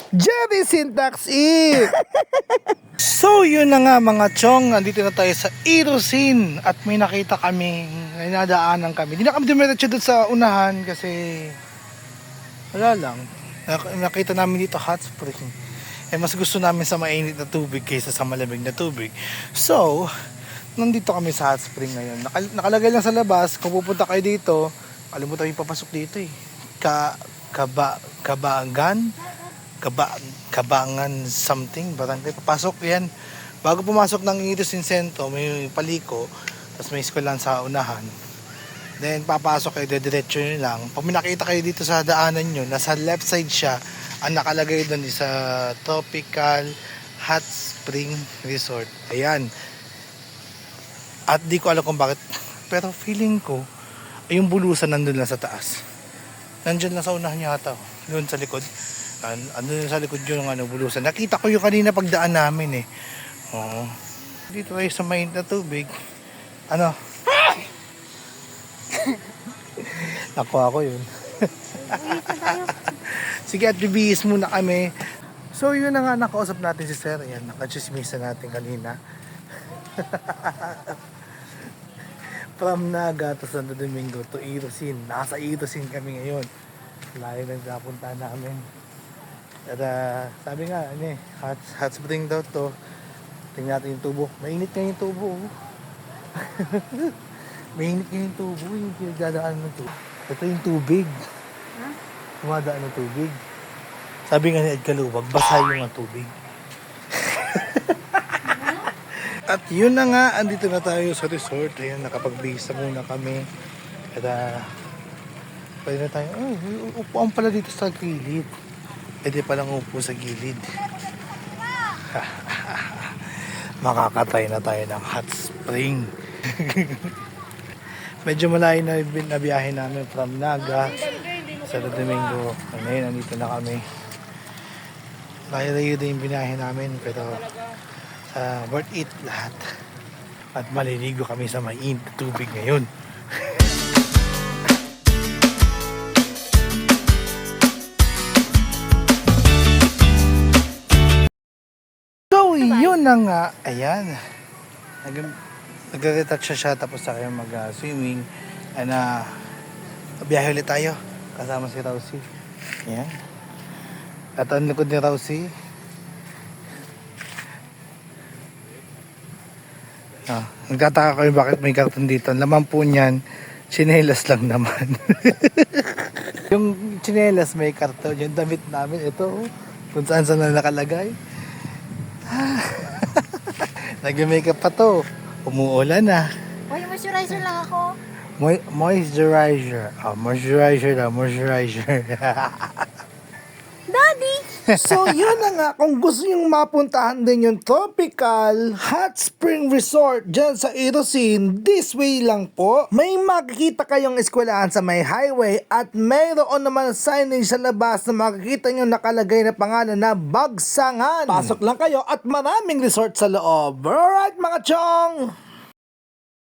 Jerry Syntax E! So yun na nga mga chong, nandito na tayo sa Irosin at may nakita kami, may nadaanan kami. Hindi na kami dumiretso doon sa unahan kasi wala lang. Nakita namin dito hot spring. Mas gusto namin sa mainit na tubig kaysa sa malamig na tubig. So, nandito kami sa hot spring ngayon. Nakalagay lang sa labas, kung pupunta kayo dito, kalimutan yung papasok dito eh. Kabangan something, barangay, papasok yan. Bago pumasok ng Irosin Sento, may paliko, tapos may eskwelahan sa unahan. Then papasok kayo, diretso nyo lang. Pag minakita kayo dito sa daanan nyo, nasa left side siya, ang nakalagay doon is sa Tropical Hot Spring Resort. Ayan. At di ko alam kung bakit, pero feeling ko, yung bulusan nandun lang sa taas. Nandyan lang sa unahan yata, doon sa likod. Andun sa likod yung bulusan. Nakita ko yung kanina pagdaan namin eh. Oo. Dito tayo sa mainit na tubig. Nakuha ko yun. Sige, at bibihis muna kami. So yun na nga, nakausap natin si Sir. Ayan, nakachismisa natin kanina. From Naga to Santo Domingo to Irosin. Nasa Irosin kami ngayon. Layo na napunta namin. At sabi nga, hot spring daw to. Tingnan natin yung tubo. Mainit nga yung tubo. Mainit nga yung tubo. Yung dadaan ng tubo. Ito yung tubig. Dumadaan ng tubig. Sabi nga ni Ed Kaluwag, basa yung tubig. At yun na nga, andito na tayo sa resort. Ayan, nakapag-visa muna kami. At pwede na tayo. Upuan pala dito sa gilid. Pwede palang upo sa gilid. Makakatay na tayo ng hot spring. Medyo malayo na biyahe namin from Naga sa Santo Domingo. Ngayon, andito na kami. Layo-layo din yung binahe namin, pero worth it lahat. At maliligo kami sa mainit na tubig ngayon. So, yun na nga. Ayan. Nag-retouch siya tapos sa kayo mag-swimming. Biyahe ulit tayo. Kasama si Rousey. Ayan. At ang likod ni Rousey. Nagtataka kayo bakit may karton dito. Ang laman po niyan, tsinelas lang naman. Yung tsinelas may karton. Yung damit namin, ito. Kung saan na nakalagay. Nag-makeup pa to. Umuulan na. Uy, moisturizer lang ako. Moisturizer. Moisturizer. Daddy! So yun na nga, kung gusto nyong mapuntahan din yung Tropical Hot Spring Resort dyan sa Irosin, this way lang po. May makikita kayong eskwelahan sa may highway at mayroon naman signage sa labas na makikita nyo nakalagay na pangalan na Bagsangan. Pasok lang kayo at maraming resort sa loob. Alright mga chong!